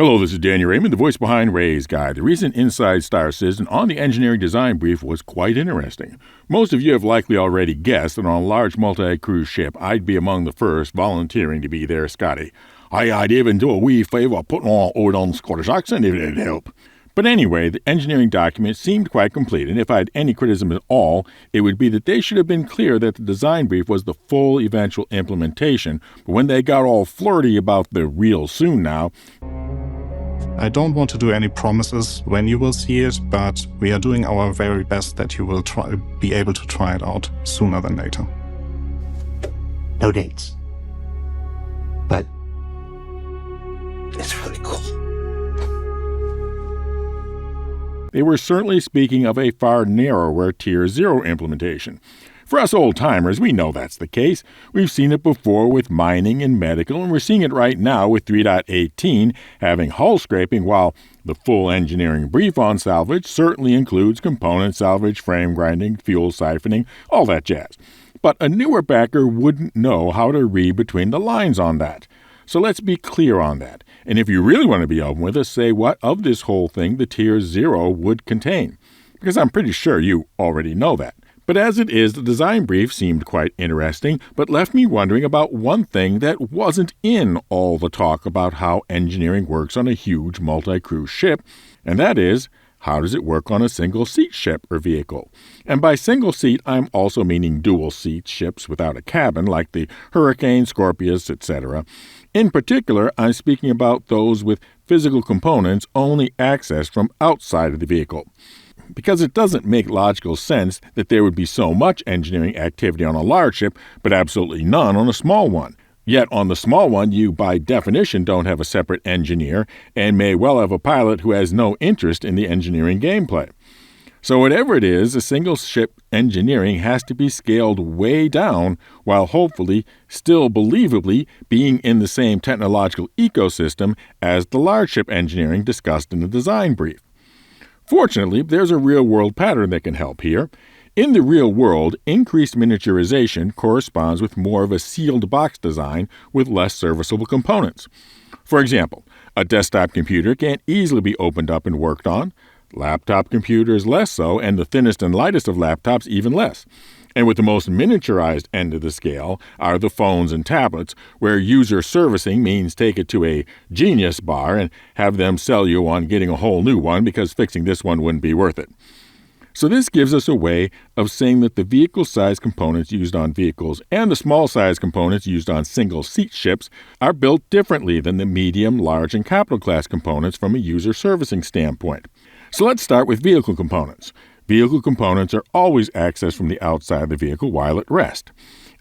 Hello, this is Danny Raymond, the voice behind Ray's Guide. The recent Inside Star Citizen on the engineering design brief was quite interesting. Most of you have likely already guessed that on a large multi-cruise ship, I'd be among the first volunteering to be their Scotty. I'd even do a wee favour putting on Scottish accent if it'd help. But anyway, the engineering document seemed quite complete, and if I had any criticism at all, it would be that they should have been clear that the design brief was the full eventual implementation, but when they got all flirty about the real soon now, I don't want to do any promises when you will see it, but we are doing our very best that you will be able to try it out sooner than later. No dates. But it's really cool. they were certainly speaking of a far narrower Tier 0 implementation. For us old-timers, we know that's the case. We've seen it before with mining and medical, and we're seeing it right now with 3.18 having hull scraping, while the full engineering brief on salvage certainly includes component salvage, frame grinding, fuel siphoning, all that jazz. But a newer backer wouldn't know how to read between the lines on that. So let's be clear on that. And if you really want to be open with us, say what of this whole thing the Tier 0 would contain. Because I'm pretty sure you already know that. But as it is, the design brief seemed quite interesting, but left me wondering about one thing that wasn't in all the talk about how engineering works on a huge multi-cruise ship, and that is, how does it work on a single-seat ship or vehicle? And by single-seat, I'm also meaning dual-seat ships without a cabin, like the Hurricane, Scorpius, etc. In particular, I'm speaking about those with physical components only accessed from outside of the vehicle. Because it doesn't make logical sense that there would be so much engineering activity on a large ship, but absolutely none on a small one. Yet on the small one, you by definition don't have a separate engineer and may well have a pilot who has no interest in the engineering gameplay. So whatever it is, a single ship engineering has to be scaled way down while hopefully, still believably, being in the same technological ecosystem as the large ship engineering discussed in the design brief. Fortunately, there's a real-world pattern that can help here. In the real world, increased miniaturization corresponds with more of a sealed box design with less serviceable components. For example, a desktop computer can't easily be opened up and worked on. Laptop computers less so, and the thinnest and lightest of laptops even less. And with the most miniaturized end of the scale are the phones and tablets, where user servicing means take it to a Genius bar and have them sell you on getting a whole new one because fixing this one wouldn't be worth it. So this gives us a way of saying that the vehicle-size components used on vehicles and the small-size components used on single-seat ships are built differently than the medium, large, and capital-class components from a user servicing standpoint. So let's start with vehicle components. Vehicle components are always accessed from the outside of the vehicle while at rest.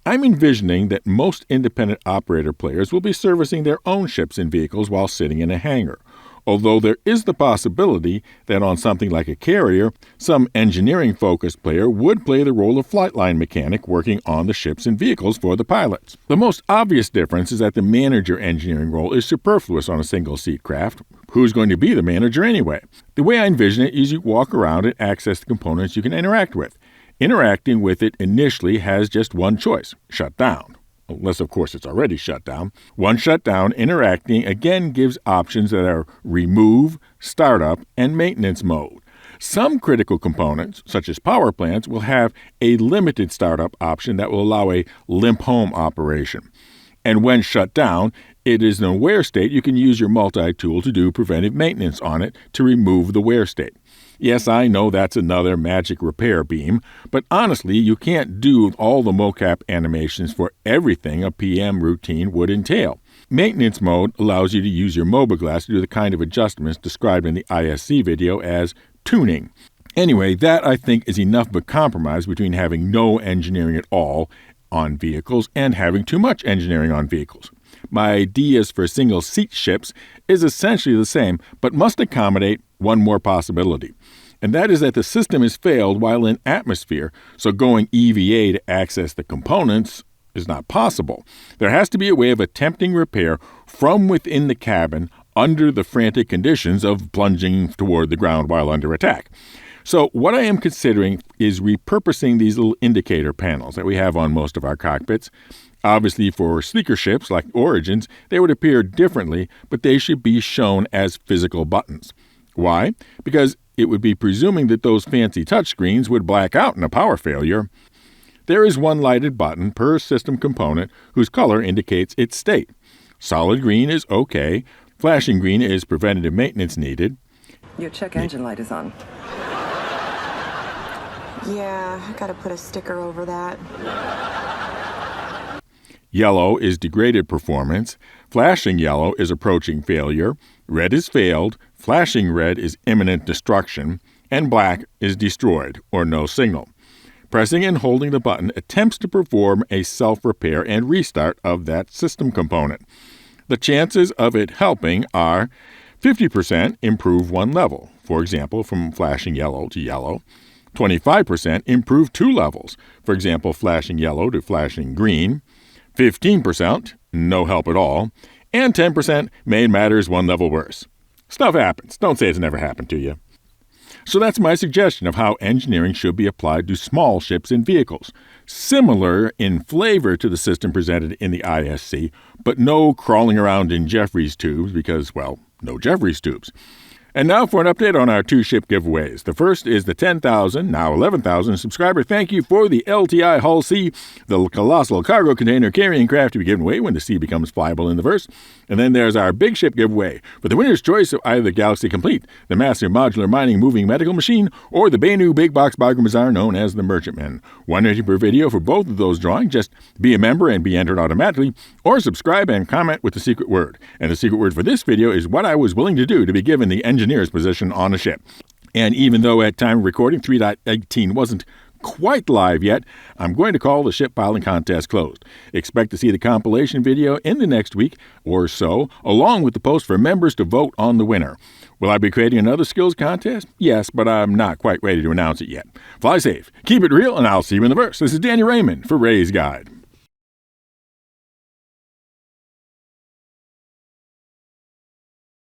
I'm envisioning that most independent operator players will be servicing their own ships and vehicles while sitting in a hangar, although there is the possibility that on something like a carrier, some engineering-focused player would play the role of flight line mechanic working on the ships and vehicles for the pilots. The most obvious difference is that the manager engineering role is superfluous on a single-seat craft. Who's going to be the manager anyway? The way I envision it is you walk around and access the components you can interact with. Interacting with it initially has just one choice: shut down. Unless, of course, it's already shut down. Once shut down, interacting again gives options that are remove, startup, and maintenance mode. Some critical components, such as power plants, will have a limited startup option that will allow a limp home operation. And when shut down, it is in a wear state. You can use your multi-tool to do preventive maintenance on it to remove the wear state. Yes, I know that's another magic repair beam, but honestly, you can't do all the mocap animations for everything a PM routine would entail. Maintenance mode allows you to use your Mobiglass to do the kind of adjustments described in the ISC video as tuning. Anyway, that I think is enough of a compromise between having no engineering at all on vehicles and having too much engineering on vehicles. My ideas for single-seat ships is essentially the same, but must accommodate one more possibility. And that is that the system has failed while in atmosphere, so going EVA to access the components is not possible. There has to be a way of attempting repair from within the cabin under the frantic conditions of plunging toward the ground while under attack. So what I am considering is repurposing these little indicator panels that we have on most of our cockpits. Obviously, for sleeker ships like Origins, they would appear differently, but they should be shown as physical buttons. Why? Because it would be presuming that those fancy touchscreens would black out in a power failure. There is one lighted button per system component whose color indicates its state. Solid green is okay. Flashing green is preventative maintenance needed. Your check engine light is on. Yeah, I gotta put a sticker over that. Yellow is degraded performance. Flashing yellow is approaching failure. Red is failed. Flashing red is imminent destruction. And black is destroyed, or no signal. Pressing and holding the button attempts to perform a self-repair and restart of that system component. The chances of it helping are 50% improve one level, for example, from flashing yellow to yellow. 25% improve 2 levels, for example, flashing yellow to flashing green. 15%, no help at all. And 10% made matters 1 level worse. Stuff happens. Don't say it's never happened to you. So that's my suggestion of how engineering should be applied to small ships and vehicles. Similar in flavor to the system presented in the ISC, but no crawling around in Jefferies tubes because, well, no Jefferies tubes. And now for an update on our 2 ship giveaways. The first is the 10,000, now 11,000 subscriber thank you for the LTI Hull C, the colossal cargo container carrying craft to be given away when the sea becomes flyable in the verse. And then there's our big ship giveaway for the winner's choice of either the Galaxy Complete, the massive modular mining moving medical machine, or the Benu big box Bagram known as the Merchantman. 180 per video for both of those drawings. Just be a member and be entered automatically, or subscribe and comment with the secret word. And the secret word for this video is what I was willing to do to be given the engineer's position on a ship. And even though at time of recording 3.18 wasn't quite live yet, I'm going to call the ship piling contest closed. Expect to see the compilation video in the next week or so, along with the post for members to vote on the winner. Will I be creating another skills contest? Yes, but I'm not quite ready to announce it yet. Fly safe, keep it real, and I'll see you in the verse. This is Danny Raymond for Ray's Guide.